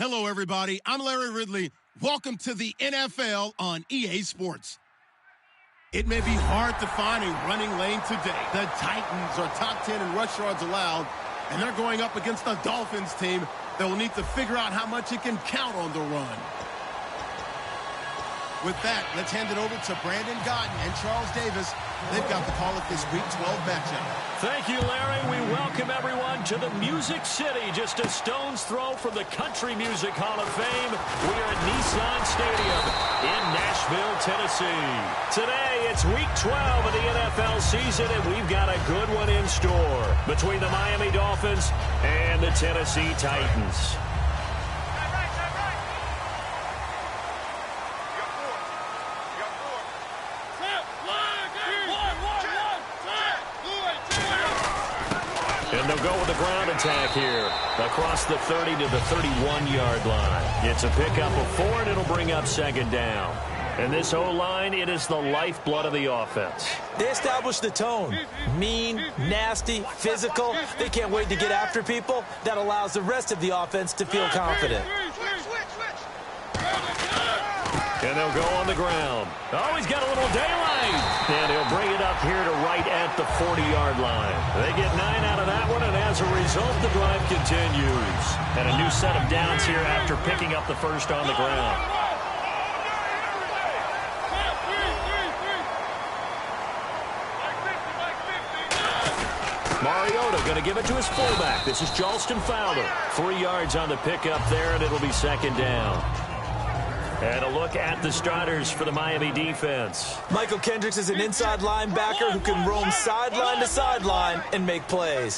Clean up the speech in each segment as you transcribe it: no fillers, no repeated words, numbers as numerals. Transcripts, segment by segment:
Hello, everybody. I'm Larry Ridley. Welcome to the NFL on EA Sports. It may be hard to find a running lane today. The Titans are top 10 in rush yards allowed, and they're going up against a Dolphins team that will need to figure out how much it can count on the run. With that, let's hand it over to Brandon Godden and Charles Davis. They've got the call of this Week 12 matchup. Thank you, Larry. We welcome everyone to the Music City, just a stone's throw from the Country Music Hall of Fame. We are at Nissan Stadium in Nashville, Tennessee. Today, it's Week 12 of the NFL season, and we've got a good one in store between the Miami Dolphins and the Tennessee Titans. And they'll go with the ground attack here across the 30 to the 31-yard line. It's a pickup of 4, and it'll bring up second down. And this O-line, it is the lifeblood of the offense. They establish the tone. Mean, nasty, physical. They can't wait to get after people. That allows the rest of the offense to feel confident. And they'll go on the ground. Oh, he's got a little daylight. And he'll bring it up here to right at the 40-yard line. They get 9 out of that one, and as a result, the drive continues. And a new set of downs here after picking up the first on the ground. Mariota going to give it to his fullback. This is Charleston Fowler. 3 yards on the pickup there, and it'll be second down. And a look at the starters for the Miami defense. Michael Kendricks is an inside linebacker who can roam sideline to sideline and make plays.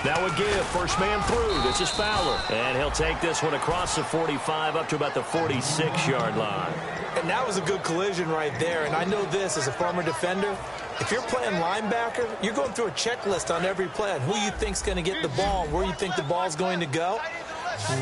That would give first man through. This is Fowler. And he'll take this one across the 45 up to about the 46-yard line. And that was a good collision right there. And I know this as a former defender. If you're playing linebacker, you're going through a checklist on every play on who you think's going to get the ball and where you think the ball's going to go.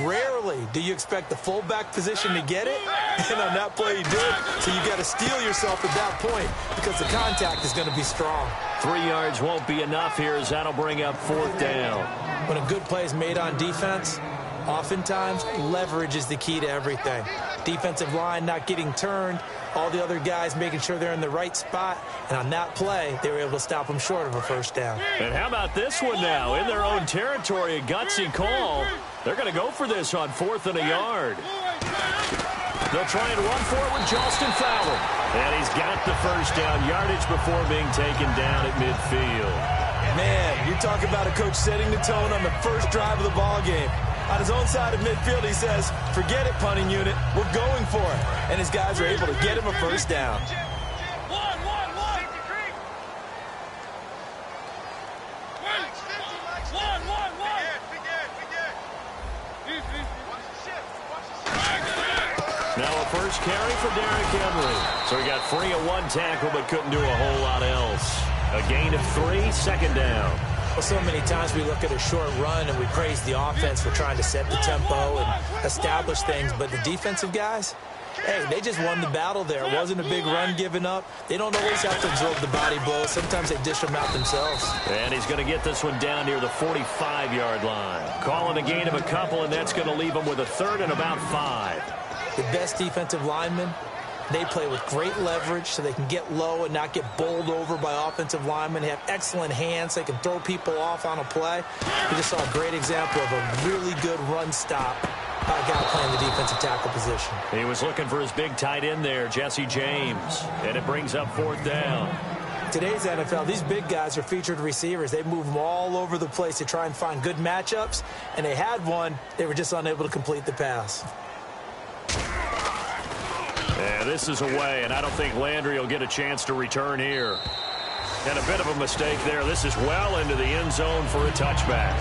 Rarely do you expect the fullback position to get it, and on that play he did, so you got to steel yourself at that point because the contact is going to be strong. 3 yards won't be enough here as that'll bring up fourth down. When a good play is made on defense, oftentimes leverage is the key to everything. Defensive line not getting turned, all the other guys making sure they're in the right spot, and on that play, they were able to stop them short of a first down. And how about this one now? In their own territory, a gutsy call. They're going to go for this on 4th and a yard. They'll try and run for it with Charleston Fowler. And he's got the first down yardage before being taken down at midfield. Man, you're talking about a coach setting the tone on the first drive of the ball game. On his own side of midfield, he says, forget it, punting unit. We're going for it. And his guys are able to get him a first down. Now a first carry for Derrick Henry. So he got free of 1 tackle but couldn't do a whole lot else. A gain of 3, second down. Well, so many times we look at a short run and we praise the offense for trying to set the tempo and establish things, but the defensive guys, hey, they just won the battle there. It wasn't a big run given up. They don't always have to absorb the body blows. Sometimes they dish them out themselves. And he's going to get this one down near the 45-yard line. Calling a gain of a couple, and that's going to leave him with a third and about 5. The best defensive linemen, they play with great leverage so they can get low and not get bowled over by offensive linemen. They have excellent hands. They can throw people off on a play. We just saw a great example of a really good run stop by a guy playing the defensive tackle position. He was looking for his big tight end there, Jesse James. And it brings up 4th down. Today's NFL, these big guys are featured receivers. They move them all over the place to try and find good matchups. And they had one. They were just unable to complete the pass. Yeah, this is away, and I don't think Landry will get a chance to return here. And a bit of a mistake there. This is well into the end zone for a touchback.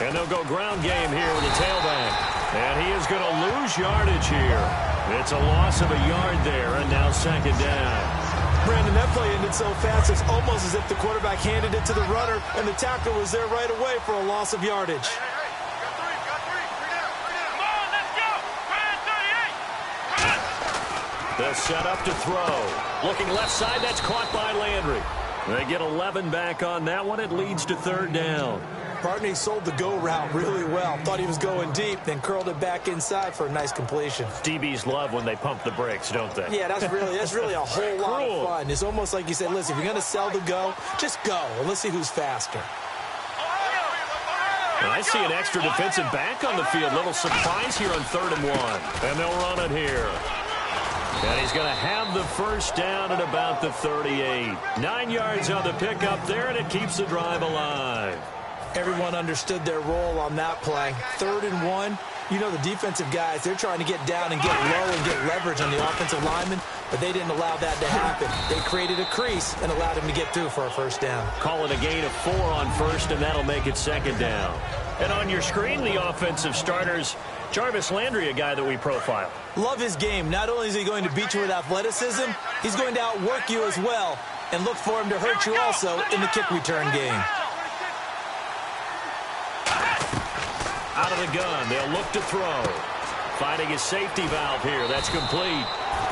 And they'll go ground game here with the tailback. And he is going to lose yardage here. It's a loss of a yard there, and now second down. Brandon, that play ended so fast, it's almost as if the quarterback handed it to the runner, and the tackle was there right away for a loss of yardage. The setup to throw. Looking left side, that's caught by Landry. They get 11 back on that one. It leads to third down. Partney sold the go route really well. Thought he was going deep, then curled it back inside for a nice completion. DBs love when they pump the brakes, don't they? Yeah, that's really a whole lot of fun. It's almost like you said, listen, if you're going to sell the go, just go, and let's see who's faster. And I see an extra defensive back on the field. Little surprise here on 3rd and 1. And they'll run it here. And he's going to have the first down at about the 38. 9 yards on the pickup there, and it keeps the drive alive. Everyone understood their role on that play. 3rd and 1. You know the defensive guys, they're trying to get down and get low and get leverage on the offensive lineman, but they didn't allow that to happen. They created a crease and allowed him to get through for a first down. Call it a gain of 4 on first, and that'll make it 2nd down. And on your screen, the offensive starters, Jarvis Landry, a guy that we profile. Love his game. Not only is he going to beat you with athleticism, he's going to outwork you as well, and look for him to hurt you also in the kick return game. Out of the gun, they'll look to throw. Finding his safety valve here. That's complete.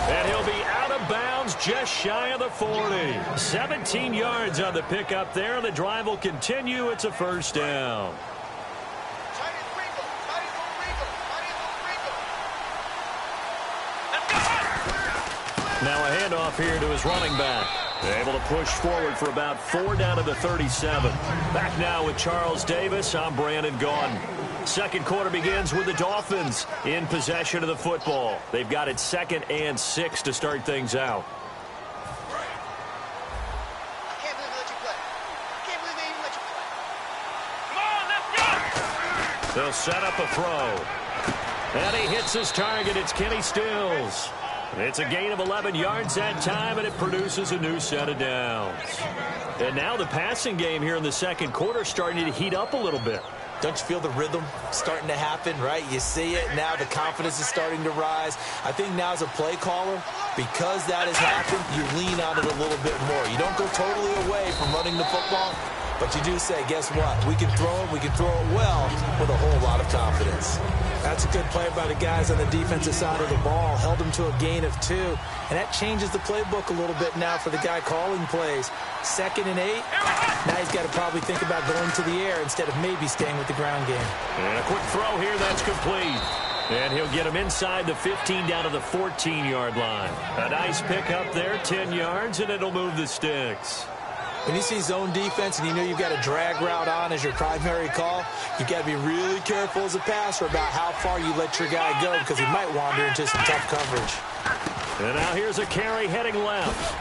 And he'll be out of bounds just shy of the 40. 17 yards on the pickup there. The drive will continue. It's a first down. Now a handoff here to his running back. Able to push forward for about 4 down to the 37. Back now with Charles Davis. I'm Brandon Gaudin. Second quarter begins with the Dolphins in possession of the football. They've got it 2nd and 6 to start things out. I can't believe they let you play. I can't believe they even let you play. Come on, let's go! They'll set up a throw. And he hits his target. It's Kenny Stills. It's a gain of 11 yards that time, and it produces a new set of downs. And now the passing game here in the second quarter starting to heat up a little bit. Don't you feel the rhythm starting to happen, right? You see it. Now the confidence is starting to rise. I think now as a play caller, because that has happened, you lean on it a little bit more. You don't go totally away from running the football, but you do say, guess what? We can throw it. We can throw it well with a whole lot of confidence. That's a good play by the guys on the defensive side of the ball. Held them to a gain of 2. And that changes the playbook a little bit now for the guy calling plays. 2nd and 8. Now he's got to probably think about going to the air instead of maybe staying with the ground game. And a quick throw here. That's complete. And he'll get him inside the 15 down to the 14-yard line. A nice pickup there, 10 yards, and it'll move the sticks. When you see zone defense and you know you've got a drag route on as your primary call, you've got to be really careful as a passer about how far you let your guy go because he might wander into some tough coverage. And now here's a carry heading left.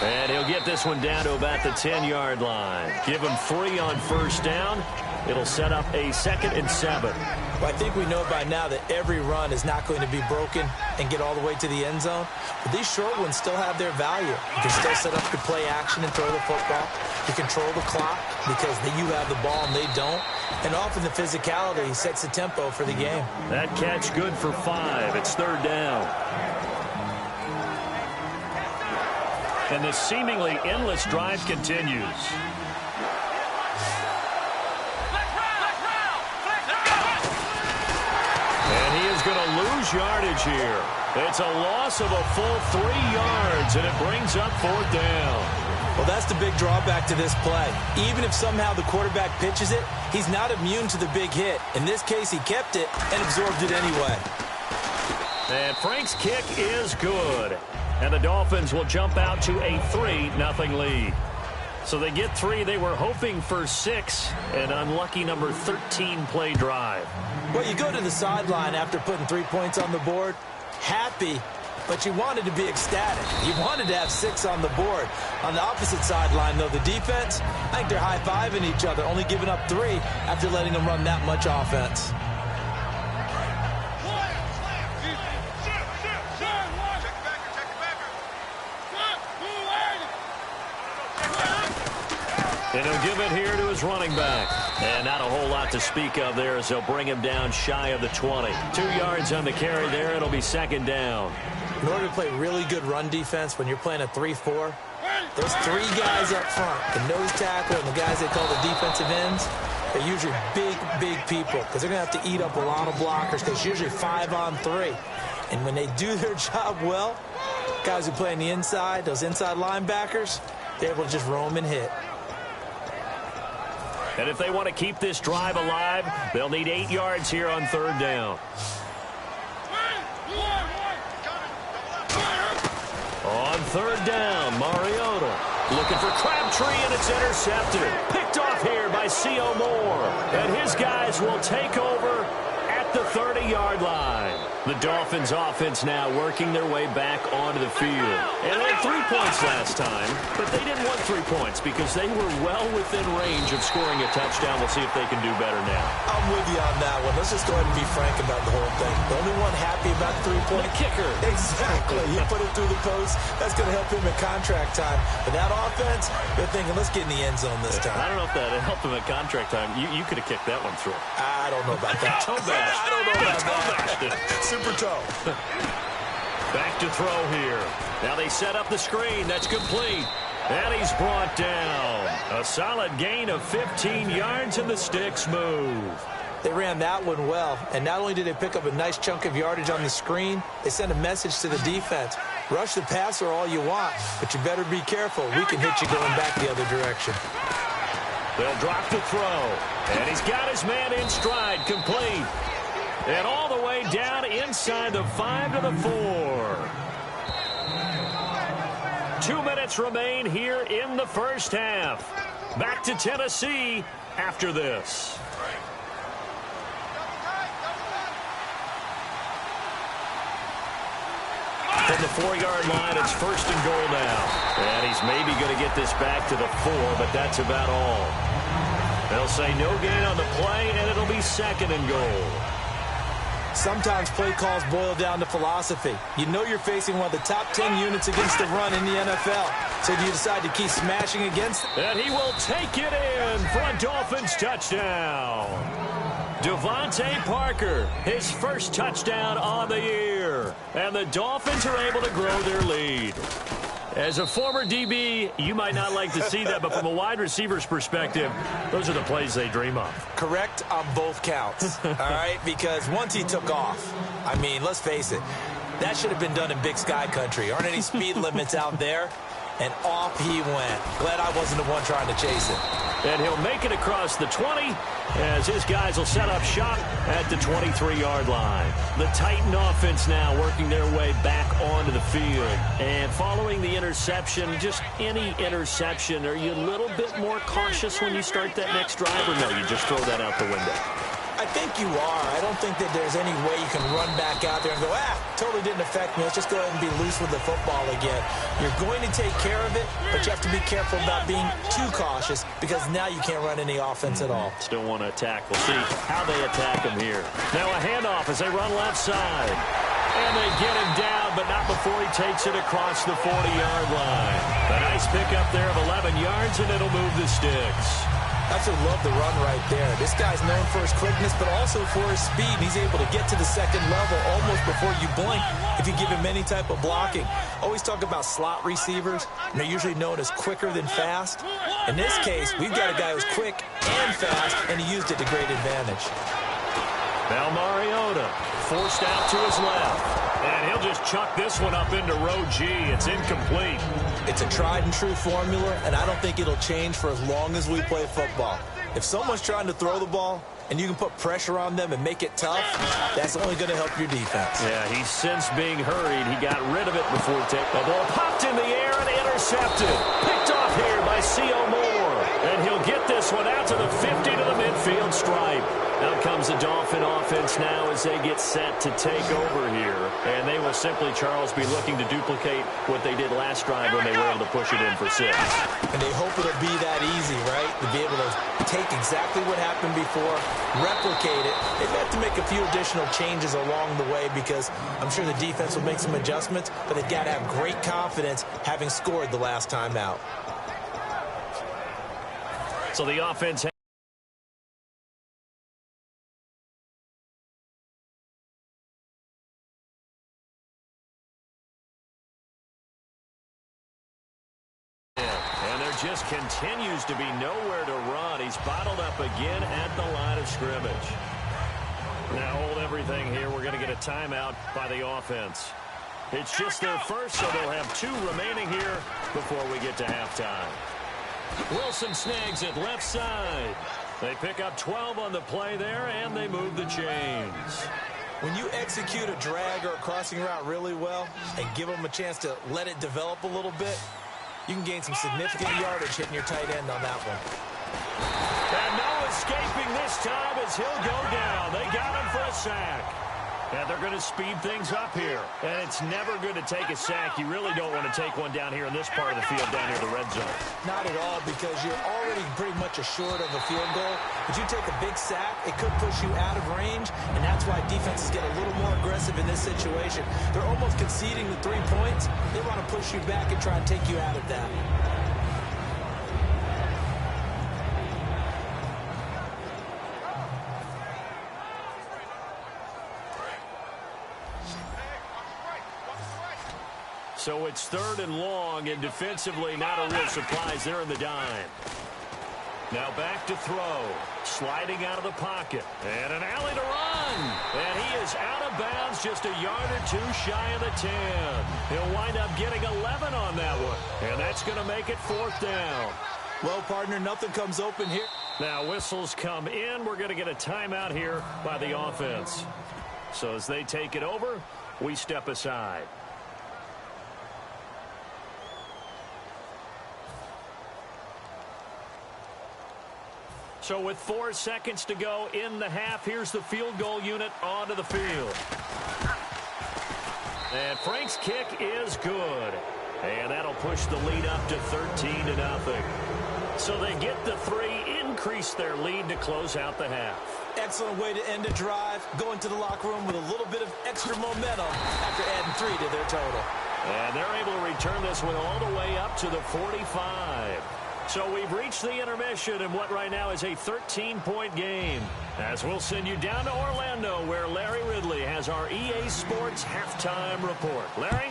And he'll get this one down to about the 10-yard line. Give him 3 on first down. It'll set up a 2nd and 7. Well, I think we know by now that every run is not going to be broken and get all the way to the end zone. But these short ones still have their value. You can still set up your play action and throw the football. You control the clock because you have the ball and they don't. And often the physicality sets the tempo for the game. That catch good for 5. It's 3rd down. And this seemingly endless drive continues. And he is going to lose yardage here. It's a loss of a full 3 yards, and it brings up 4th down. Well, that's the big drawback to this play. Even if somehow the quarterback pitches it, he's not immune to the big hit. In this case, he kept it and absorbed it anyway. And Frank's kick is good. And the Dolphins will jump out to a 3-0 lead. So they get 3. They were hoping for 6. An unlucky number 13 play drive. Well, you go to the sideline after putting 3 points on the board, happy, but you wanted to be ecstatic. You wanted to have 6 on the board. On the opposite sideline, though, the defense, I think they're high-fiving each other, only giving up 3 after letting them run that much offense. And he'll give it here to his running back. And not a whole lot to speak of there as they'll bring him down shy of the 20. 2 yards on the carry there. It'll be second down. In order to play really good run defense when you're playing a 3-4, those 3 guys up front, the nose tackle and the guys they call the defensive ends, they're usually big people because they're going to have to eat up a lot of blockers because it's usually 5 on 3. And when they do their job well, guys who play on the inside, those inside linebackers, they're able to just roam and hit. And if they want to keep this drive alive, they'll need 8 yards here on third down. On third down, Mariota looking for Crabtree, and it's intercepted. Picked off here by C.O. Moore. And his guys will take over at the 30-yard line. The Dolphins offense now working their way back onto the field. And they had 3 points last time, but they didn't want 3 points because they were well within range of scoring a touchdown. We'll see if they can do better now. I'm with you on that one. Let's just go ahead and be frank about the whole thing. The only one happy about the 3-point kicker. Exactly. You put it through the post. That's going to help him at contract time. But that offense, they're thinking, let's get in the end zone this time. I don't know if that helped him at contract time. You could have kicked that one through. I don't know about that. Toe bash. I don't know about that. Super toe. Back to throw here. Now they set up the screen. That's complete. And he's brought down. A solid gain of 15 yards, and the sticks move. They ran that one well, and not only did they pick up a nice chunk of yardage on the screen, they sent a message to the defense. Rush the passer all you want, but you better be careful. We can hit you going back the other direction. They'll drop the throw. And he's got his man in stride, complete. And all the way down inside the 5 to the 4. 2 minutes remain here in the first half. Back to Tennessee after this. From the 4-yard line, it's first and goal now. And he's maybe going to get this back to the 4, but that's about all. They'll say no gain on the play, and it'll be second and goal. Sometimes play calls boil down to philosophy. You know you're facing one of the top 10 units against the run in the NFL. So do you decide to keep smashing against it? And he will take it in for a Dolphins touchdown. Devontae Parker, his first touchdown on the year. And the Dolphins are able to grow their lead. As a former DB, you might not like to see that, but from a wide receiver's perspective, those are the plays they dream of. Correct on both counts, all right? Because once he took off, I mean, let's face it, that should have been done in Big Sky country. Aren't any speed limits out there? And off he went. Glad I wasn't the one trying to chase it. And he'll make it across the 20 as his guys will set up shop at the 23-yard line. The Titan offense now working their way back onto the field. And following the interception, just any interception, are you a little bit more cautious when you start that next drive, or no, you just throw that out the window? I think you are. I don't think that there's any way you can run back out there and go, totally didn't affect me. Let's just go ahead and be loose with the football again. You're going to take care of it, but you have to be careful about being too cautious because now you can't run any offense at all. Still want to attack. We'll see how they attack him here. Now a handoff as they run left side. And they get him down, but not before he takes it across the 40-yard line. A nice pickup there of 11 yards, and it'll move the sticks. I just love the run right there. This guy's known for his quickness, but also for his speed. He's able to get to the second level almost before you blink if you give him any type of blocking. Always talk about slot receivers, and they're usually known as quicker than fast. In this case, we've got a guy who's quick and fast, and he used it to great advantage. Now Mariota forced out to his left. And he'll just chuck this one up into row G. It's incomplete. It's a tried-and-true formula, and I don't think it'll change for as long as we play football. If someone's trying to throw the ball and you can put pressure on them and make it tough, that's only going to help your defense. Yeah, he's since being hurried. He got rid of it before taking the ball. Popped in the air and intercepted. Picked off here by C.O. Moore. And he'll get this one out to the 50 to the midfield stripe. Out comes the Dolphin offense now as they get set to take over here. And they will simply, Charles, be looking to duplicate what they did last drive when they were able to push it in for 6. And they hope it'll be that easy, right? To be able to take exactly what happened before, replicate it. They've had to make a few additional changes along the way because I'm sure the defense will make some adjustments, but they've got to have great confidence having scored the last time out. So the offense. And there just continues to be nowhere to run. He's bottled up again at the line of scrimmage. Now hold everything here. We're going to get a timeout by the offense. It's just their first, so they'll have 2 remaining here before we get to halftime. Wilson snags it left side. They pick up 12 on the play there, and they move the chains. When you execute a drag or a crossing route really well and give them a chance to let it develop a little bit, you can gain some significant yardage hitting your tight end on that one. And no escaping this time as he'll go down. They got him for a sack. And they're going to speed things up here. And it's never good to take a sack. You really don't want to take one down here in this part of the field, down near the red zone. Not at all, because you're already pretty much assured of a field goal. But you take a big sack, it could push you out of range, and that's why defenses get a little more aggressive in this situation. They're almost conceding the 3 points. They want to push you back and try and take you out of that. So it's 3rd and long, and defensively not a real surprise there in the dime. Now back to throw. Sliding out of the pocket. And an alley to run. And he is out of bounds, just a yard or 2 shy of the 10. He'll wind up getting 11 on that one. And that's going to make it 4th down. Well, partner, nothing comes open here. Now whistles come in. We're going to get a timeout here by the offense. So as they take it over, we step aside. So with 4 seconds to go in the half, here's the field goal unit onto the field. And Frank's kick is good. And that'll push the lead up to 13-0. So they get the 3, increase their lead to close out the half. Excellent way to end a drive. Go into the locker room with a little bit of extra momentum after adding 3 to their total. And they're able to return this one all the way up to the 45. So we've reached the intermission in what right now is a 13-point game. As we'll send you down to Orlando, where Larry Ridley has our EA Sports halftime report. Larry?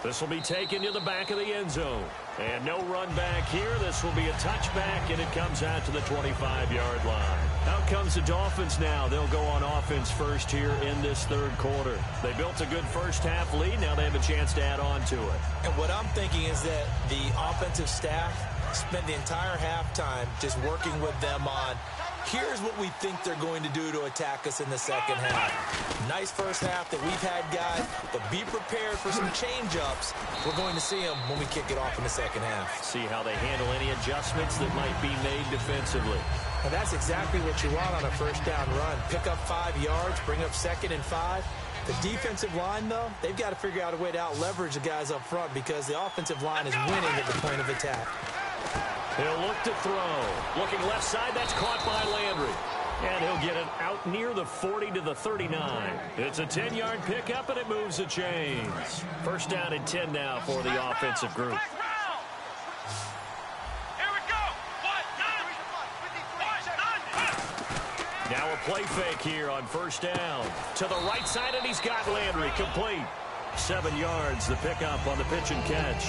This will be taken to the back of the end zone. And no run back here. This will be a touchback, and it comes out to the 25-yard line. Out comes the Dolphins now. They'll go on offense first here in this 3rd quarter. They built a good first-half lead. Now they have a chance to add on to it. And what I'm thinking is that the offensive staff spent the entire halftime just working with them on, here's what we think they're going to do to attack us in the second half. Nice first half that we've had, guys, but be prepared for some change-ups. We're going to see them when we kick it off in the second half. See how they handle any adjustments that might be made defensively. And that's exactly what you want on a first down run. Pick up 5 yards, bring up 2nd and 5. The defensive line, though, they've got to figure out a way to out-leverage the guys up front because the offensive line is winning at the point of attack. He'll look to throw. Looking left side, that's caught by Landry. And he'll get it out near the 40 to the 39. It's a 10-yard pickup, and it moves the chains. First down and 10 now for the offensive group. Now a play fake here on first down. To the right side, and he's got Landry complete. 7 yards, the pickup on the pitch and catch.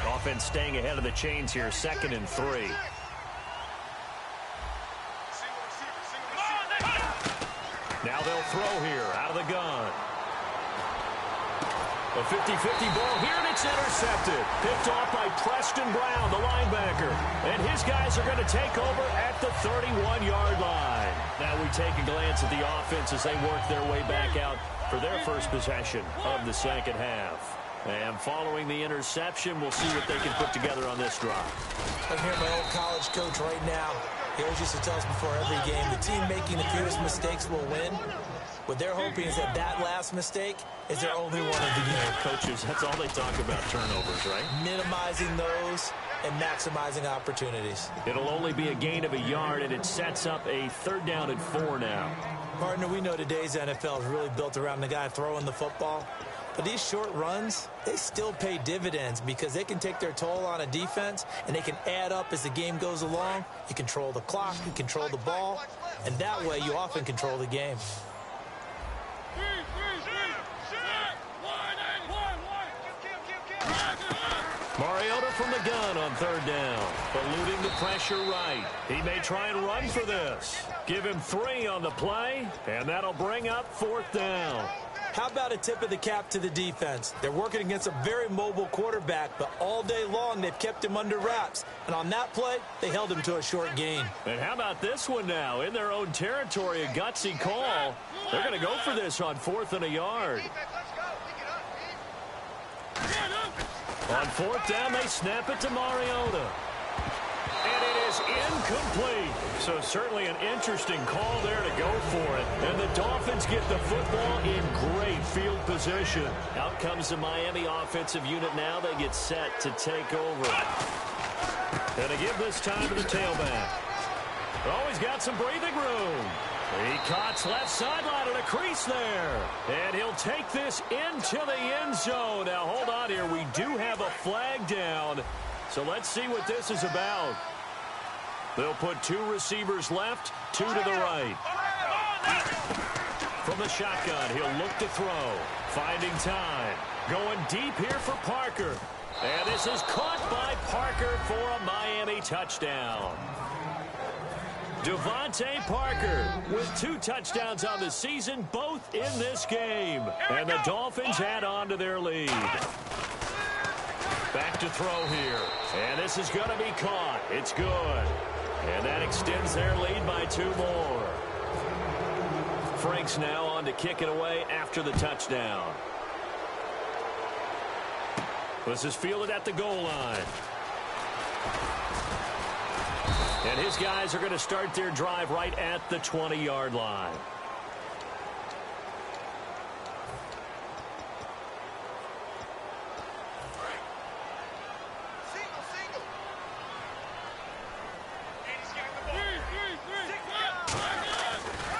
Offense staying ahead of the chains here, 2nd and 3. Now they'll throw here out of the gun. A 50-50 ball here, and it's intercepted. Picked off by Preston Brown, the linebacker. And his guys are going to take over at the 31-yard line. Now we take a glance at the offense as they work their way back out for their first possession of the second half. And following the interception, we'll see what they can put together on this drive. I'm here, my old college coach right now. He always used to tell us before every game, the team making the fewest mistakes will win. What they're hoping is that that last mistake is their only one of the game. Coaches, that's all they talk about, turnovers, right? Minimizing those and maximizing opportunities. It'll only be a gain of a yard, and it sets up a 3rd down and 4 now. Partner, we know today's NFL is really built around the guy throwing the football. But these short runs, they still pay dividends because they can take their toll on a defense, and they can add up as the game goes along. You control the clock, you control the ball, and that way you often control the game. Mariota from the gun on third down, eluding the pressure right. He may try and run for this. Give him 3 on the play, and that'll bring up 4th down. How about a tip of the cap to the defense? They're working against a very mobile quarterback, but all day long they've kept him under wraps. And on that play, they held him to a short gain. And how about this one now? In their own territory, a gutsy call. They're going to go for this on 4th and a yard. On 4th down, they snap it to Mariota. And it is incomplete. So certainly an interesting call there to go for it. And the Dolphins get the football in great field position. Out comes the Miami offensive unit now. They get set to take over. And to give this time to the tailback. Oh, he's got some breathing room. He cuts left sideline and a crease there. And he'll take this into the end zone. Now, hold on here. We do have a flag down. So let's see what this is about. They'll put 2 receivers left, 2 to the right. From the shotgun, he'll look to throw. Finding time. Going deep here for Parker. And this is caught by Parker for a Miami touchdown. Devontae Parker with 2 touchdowns on the season, both in this game. And the Dolphins add on to their lead. Back to throw here. And this is going to be caught. It's good. And that extends their lead by 2 more. Frank's now on to kick it away after the touchdown. This is fielded at the goal line. And his guys are going to start their drive right at the 20-yard line.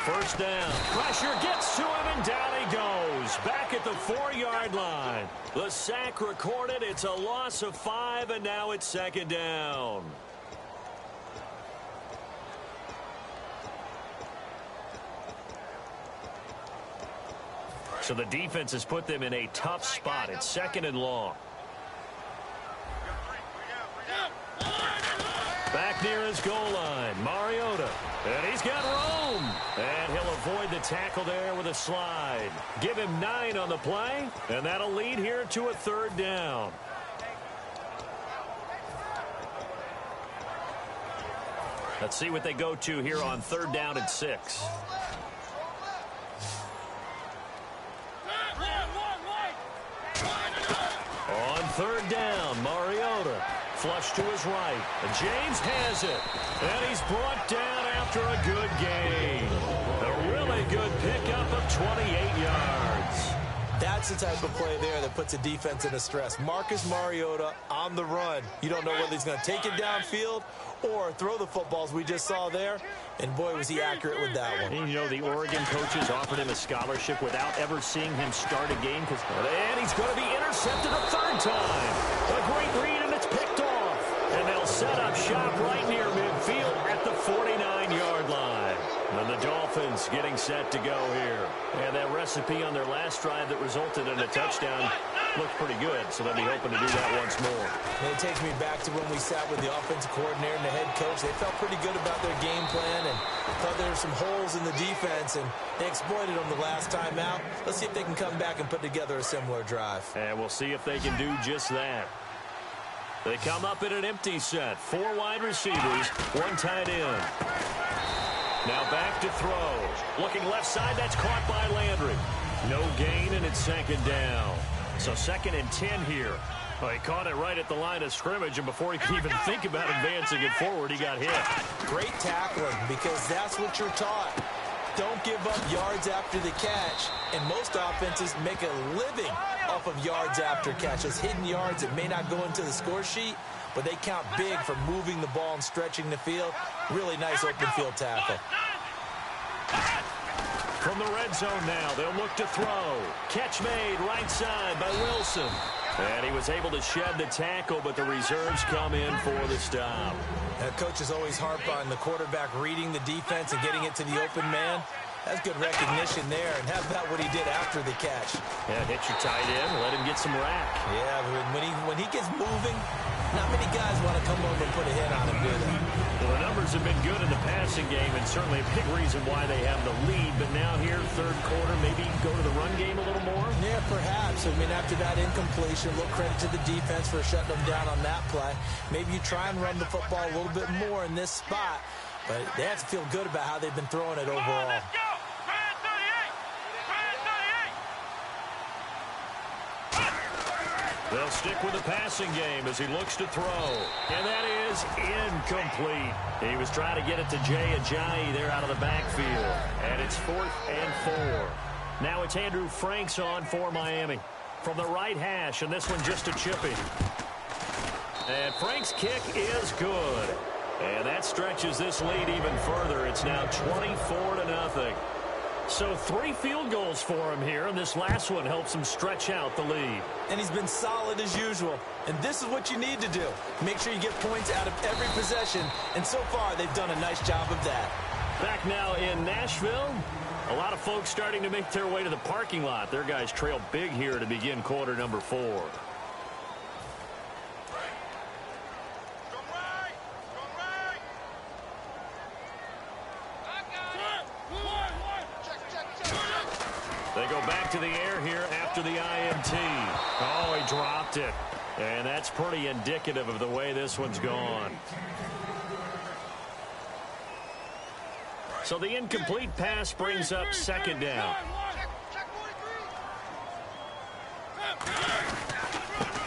First down. Pressure gets to him, and down he goes. Back at the 4-yard line. The sack recorded. It's a loss of 5, and now it's 2nd down. So the defense has put them in a tough spot. It's 2nd and long. Back near his goal line, Mariota. And he's got room. And he'll avoid the tackle there with a slide. Give him 9 on the play. And that'll lead here to a 3rd down. Let's see what they go to here on 3rd down and 6. On 3rd down, Mariota. Flush to his right. And James has it. And he's brought down after a good gain. A really good pickup of 28 yards. That's the type of play there that puts a defense in a stress. Marcus Mariota on the run. You don't know whether he's going to take it downfield or throw the footballs we just saw there. And boy, was he accurate with that one. And you know, the Oregon coaches offered him a scholarship without ever seeing him start a game. And he's going to be intercepted a 3rd time. A great read, and it's picked off. And they'll set up shop right near midfield at the 49-yard line. And the Dolphins getting set to go here. And that recipe on their last drive that resulted in a touchdown looked pretty good, so they'll be hoping to do that once more. And it takes me back to when we sat with the offensive coordinator and the head coach. They felt pretty good about their game plan and thought there were some holes in the defense, and they exploited them the last time out. Let's see if they can come back and put together a similar drive. And we'll see if they can do just that. They come up in an empty set. 4 wide receivers, 1 tight end. Now back to throw. Looking left side, that's caught by Landry. No gain, and it's 2nd down. So 2nd and 10 here. Well, he caught it right at the line of scrimmage, and before he could even think about advancing it forward, he got hit. Great tackling, because that's what you're taught. Don't give up yards after the catch, and most offenses make a living off of yards after catches. Hidden yards that may not go into the score sheet, but they count big for moving the ball and stretching the field. Really nice open field tackle. From the red zone now, they'll look to throw. Catch made right side by Wilson. And he was able to shed the tackle, but the reserves come in for the stop. Coaches always harp on the quarterback reading the defense and getting it to the open man. That's good recognition there. And how about what he did after the catch? Yeah, hit your tight end, let him get some rack. Yeah, but when he gets moving, not many guys want to come over and put a hit on him, do they? Well, the numbers have been good in the passing game, and certainly a big reason why they have the lead. But now here, third quarter, maybe go to the run game a little more? Yeah, perhaps. I mean, after that incompletion, a little credit to the defense for shutting them down on that play. Maybe you try and run the football a little bit more in this spot, but they have to feel good about how they've been throwing it overall. They'll stick with the passing game as he looks to throw. And that is incomplete. He was trying to get it to Jay Ajayi there out of the backfield. And it's 4th and 4. Now it's Andrew Franks on for Miami. From the right hash, and this one just a chippy. And Franks' kick is good. And that stretches this lead even further. It's now 24-0. So 3 field goals for him here, and this last one helps him stretch out the lead. And he's been solid as usual. And this is what you need to do. Make sure you get points out of every possession. And so far, they've done a nice job of that. Back now in Nashville, a lot of folks starting to make their way to the parking lot. Their guys trail big here to begin quarter number 4. They go back to the air here after the INT. Oh, he dropped it. And that's pretty indicative of the way this one's gone. So the incomplete pass brings up 2nd down.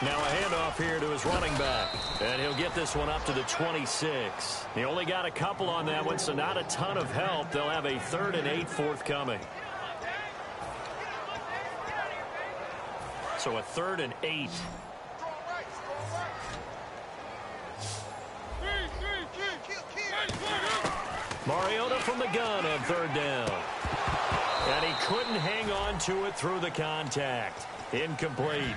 Now a handoff here to his running back. And he'll get this one up to the 26. He only got a couple on that one, so not a ton of help. They'll have a 3rd and 8 forthcoming. So a 3rd and 8. Mariota from the gun on 3rd down. And he couldn't hang on to it through the contact. Incomplete.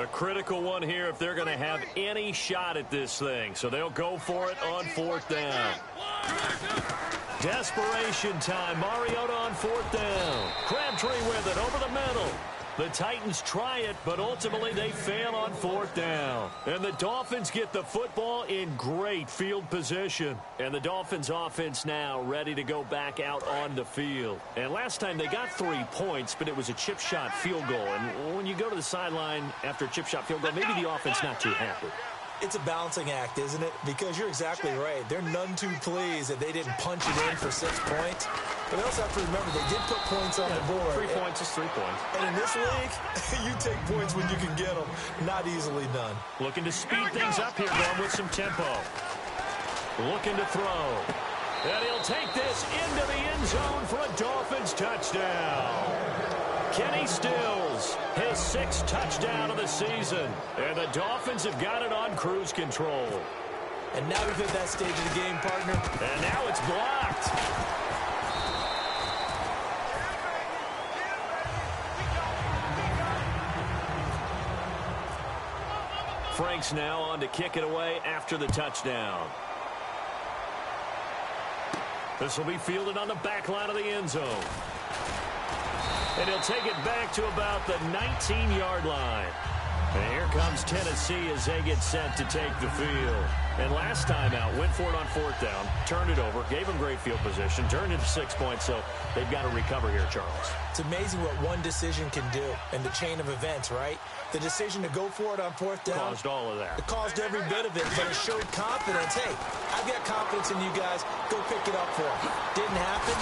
A critical one here if they're going to have any shot at this thing. So they'll go for it on 4th down. Desperation time. Mariota on 4th down. Crabtree with it over the middle. The Titans try it, but ultimately they fail on 4th down. And the Dolphins get the football in great field position. And the Dolphins offense now ready to go back out on the field. And last time they got 3 points, but it was a chip shot field goal. And when you go to the sideline after a chip shot field goal, maybe the offense not too happy. It's a balancing act, isn't it? Because you're exactly right. They're none too pleased that they didn't punch it in for 6 points. But they also have to remember they did put points on the board. 3 points is 3 points. And in this league, you take points when you can get them. Not easily done. Looking to speed things up here, going with some tempo. Looking to throw. And he'll take this into the end zone for a Dolphins touchdown. Kenny Stills, his 6th touchdown of the season. And the Dolphins have got it on cruise control. And now we've hit that stage of the game, partner. And now it's blocked. Franks now on to kick it away after the touchdown. This will be fielded on the back line of the end zone. And he'll take it back to about the 19-yard line. And here comes Tennessee as they get set to take the field. And last time out, went for it on 4th down, turned it over, gave them great field position, turned it to 6 points, so they've got to recover here, Charles. It's amazing what one decision can do in the chain of events, right? The decision to go for it on 4th down. Caused all of that. It caused every bit of it, but it showed confidence. Hey, I've got confidence in you guys. Go pick it up for them. Didn't happen.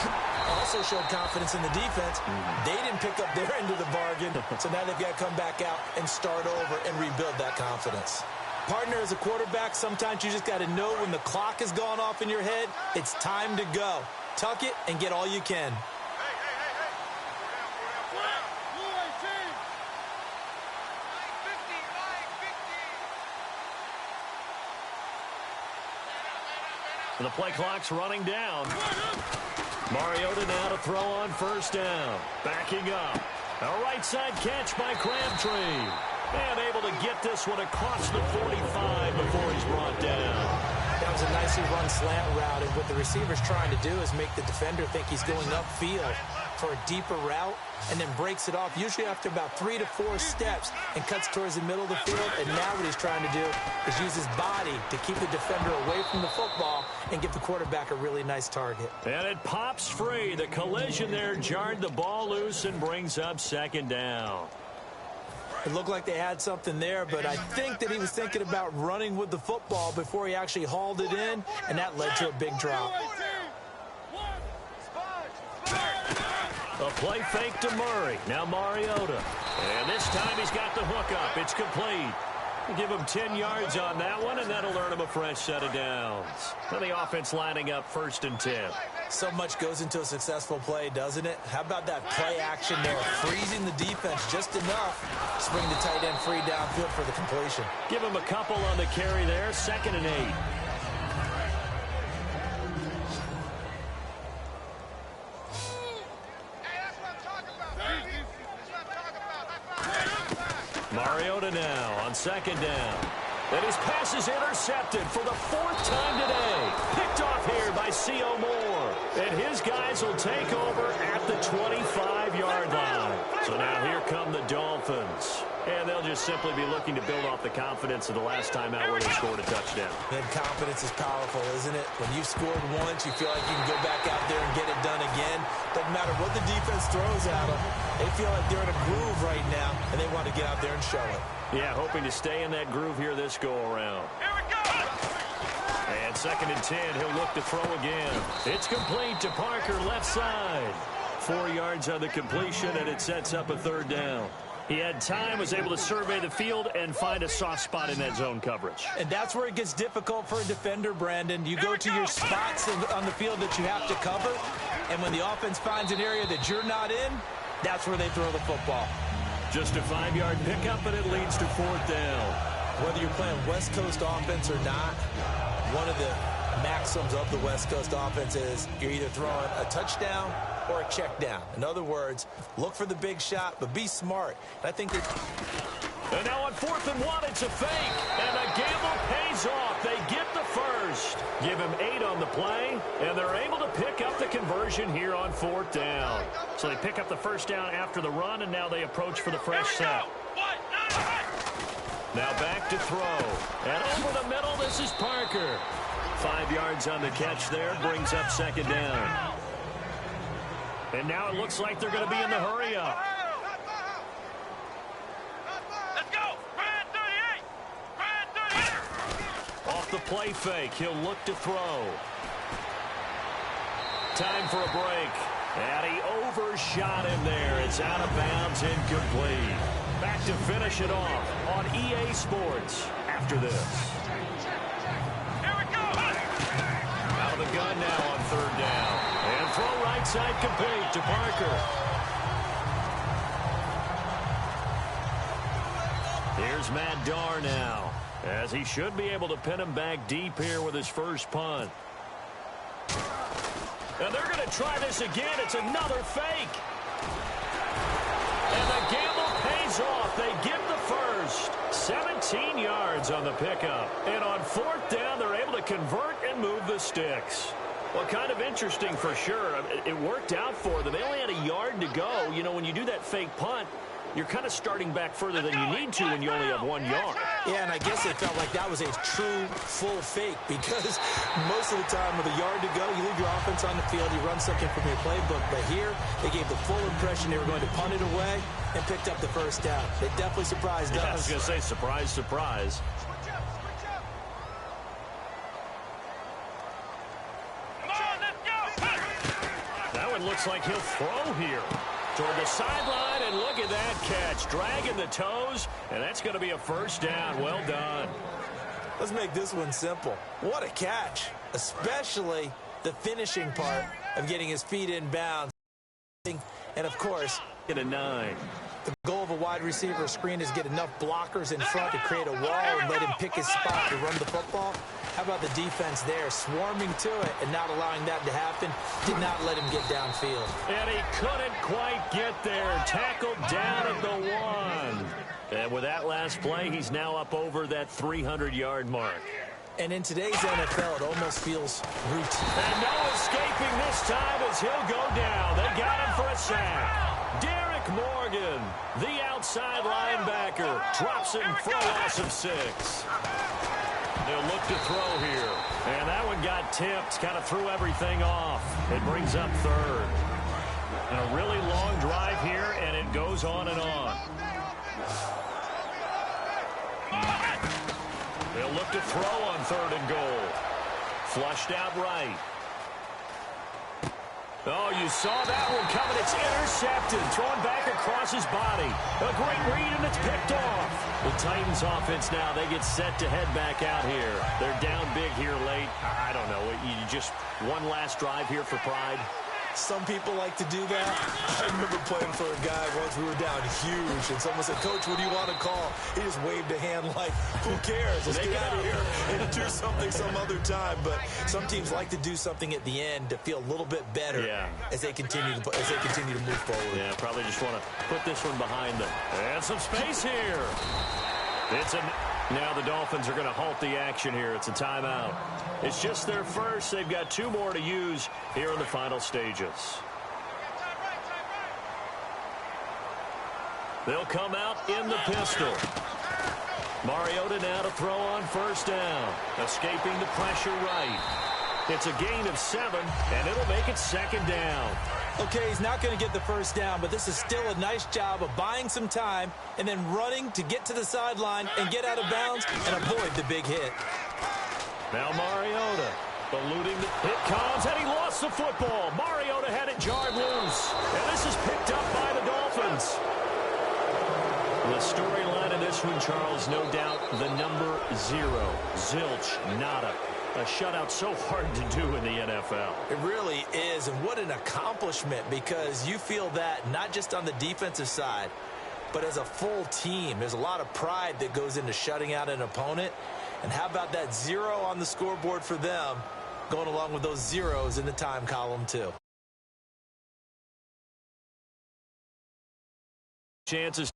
Also showed confidence in the defense. They didn't pick up their end of the bargain, so now they've got to come back out and start over and rebuild that confidence. Partner, as a quarterback, sometimes you just got to know when the clock has gone off in your head, it's time to go. Tuck it and get all you can. The play clock's running down. Mariota now to throw on first down. Backing up. A right side catch by Crabtree. And able to get this one across the 45 before he's brought down. That was a nicely run slant route, and what the receiver's trying to do is make the defender think he's going upfield for a deeper route, and then breaks it off, usually after about 3 to 4 steps, and cuts towards the middle of the field. And now what he's trying to do is use his body to keep the defender away from the football and give the quarterback a really nice target. And it pops free. The collision there jarred the ball loose and brings up second down. It looked like they had something there, but I think that he was thinking about running with the football before he actually hauled it in, and that led to a big drop. A play fake to Murray. Now Mariota. And this time he's got the hook up. It's complete. Give him 10 yards on that one, and that'll earn him a fresh set of downs. And the offense lining up 1st and 10. So much goes into a successful play, doesn't it? How about that play action there? Freezing the defense just enough to bring the tight end free downfield for the completion. Give him a couple on the carry there. 2nd and 8. Mariota now on 2nd down. And his pass is intercepted for the 4th time today. Picked off here by C.O. Moore. And his guys will take over at the 25-yard line. So now here come the Dolphins. And they'll just simply be looking to build off the confidence of the last time out where they scored a touchdown. And confidence is powerful, isn't it? When you've scored once, you feel like you can go back out there and get it done again. Doesn't matter what the defense throws at them. They feel like they're in a groove right now, and they want to get out there and show it. Yeah, hoping to stay in that groove here this go-around. Here we go! And 2nd and 10, he'll look to throw again. It's complete to Parker, left side. 4 yards on the completion, and it sets up a 3rd down. He had time, was able to survey the field and find a soft spot in that zone coverage. And that's where it gets difficult for a defender, Brandon. You go to your spots on the field that you have to cover, and when the offense finds an area that you're not in, that's where they throw the football. Just a 5-yard pickup, and it leads to 4th down. Whether you're playing West Coast offense or not, one of the maxims of the West Coast offense is you're either throwing a touchdown or a check down. In other words, look for the big shot, but be smart. And I think that... And now on 4th and 1, it's a fake. And the gamble pays off. They get the first. Give him 8 on the play, and they're able to pick up the conversion here on 4th down. So they pick up the first down after the run, and now they approach for the fresh set. Now back to throw. And over the middle, this is Parker. 5 yards on the catch there, brings up 2nd down. And now it looks like they're going to be in the hurry-up. Let's go! Brand 38! Off the play fake, he'll look to throw. Time for a break. And he overshot him there. It's out of bounds, incomplete. Back to finish it off on EA Sports after this. Here we go! Out of the gun now on 3rd down. And throw right side complete to Parker. Here's Matt Darr now, as he should be able to pin him back deep here with his first punt. And they're going to try this again. It's another fake. And the gamble pays off. They get the first. 17 yards on the pickup. And on 4th down, they're able to convert and move the sticks. Well, kind of interesting for sure. It worked out for them. They only had a yard to go. You know, when you do that fake punt, you're kind of starting back further than you need to when you only have 1 yard. Yeah, and I guess it felt like that was a true full fake because most of the time with a yard to go, you leave your offense on the field, you run something from your playbook. But here, they gave the full impression they were going to punt it away and picked up the first down. They definitely surprised us. I was going to say, surprise, surprise. Now it looks like he'll throw here. Toward the sideline, and look at that catch. Dragging the toes, and that's going to be a first down. Well done. Let's make this one simple. What a catch, especially the finishing part of getting his feet in bounds. And, of course, Get a 9. the goal of a wide receiver screen is get enough blockers in front to create a wall and let him pick his spot to run the football. How about the defense there, swarming to it and not allowing that to happen? Did not let him get downfield. And he couldn't quite get there. Tackled down at the 1. And with that last play, he's now up over that 300-yard mark. And in today's NFL, it almost feels routine. And no escaping this time as he'll go down. They got him for a sack. Derek Morgan, the outside linebacker, drops it for a loss of 6. They'll look to throw here. And that one got tipped, kind of threw everything off. It brings up 3rd. And a really long drive here, and it goes on and on. They'll look to throw on 3rd and goal. Flushed out right. Oh, you saw that one coming. It's intercepted. Thrown back across his body. A great read, and it's picked off. The Titans offense now, they get set to head back out here. They're down big here late. I don't know. You just one last drive here for pride. Some people like to do that. I remember playing for a guy once. We were down huge, and someone said, "Coach, what do you want to call?" He just waved a hand like, "Who cares? Let's get out of here and do something some other time." But some teams like to do something at the end to feel a little bit better as they continue to move forward. Yeah, probably just want to put this one behind them. And some space here. Now the Dolphins are going to halt the action here. It's a timeout. It's just their first. They've got 2 more to use here in the final stages. They'll come out in the pistol. Mariota now to throw on 1st down. Escaping the pressure right. It's a gain of 7, and it'll make it 2nd down. Okay, he's not going to get the 1st down, but this is still a nice job of buying some time and then running to get to the sideline and get out of bounds and avoid the big hit. Now Mariota eluding the hit comes, and he lost the football. Mariota had it jarred loose, and this is picked up by the Dolphins. The storyline of this one, Charles, no doubt the number 0. Zilch, nada. A shutout so hard to do in the NFL. It really is, and what an accomplishment, because you feel that not just on the defensive side, but as a full team. There's a lot of pride that goes into shutting out an opponent. And how about that 0 on the scoreboard for them, going along with those zeros in the time column, too. Chances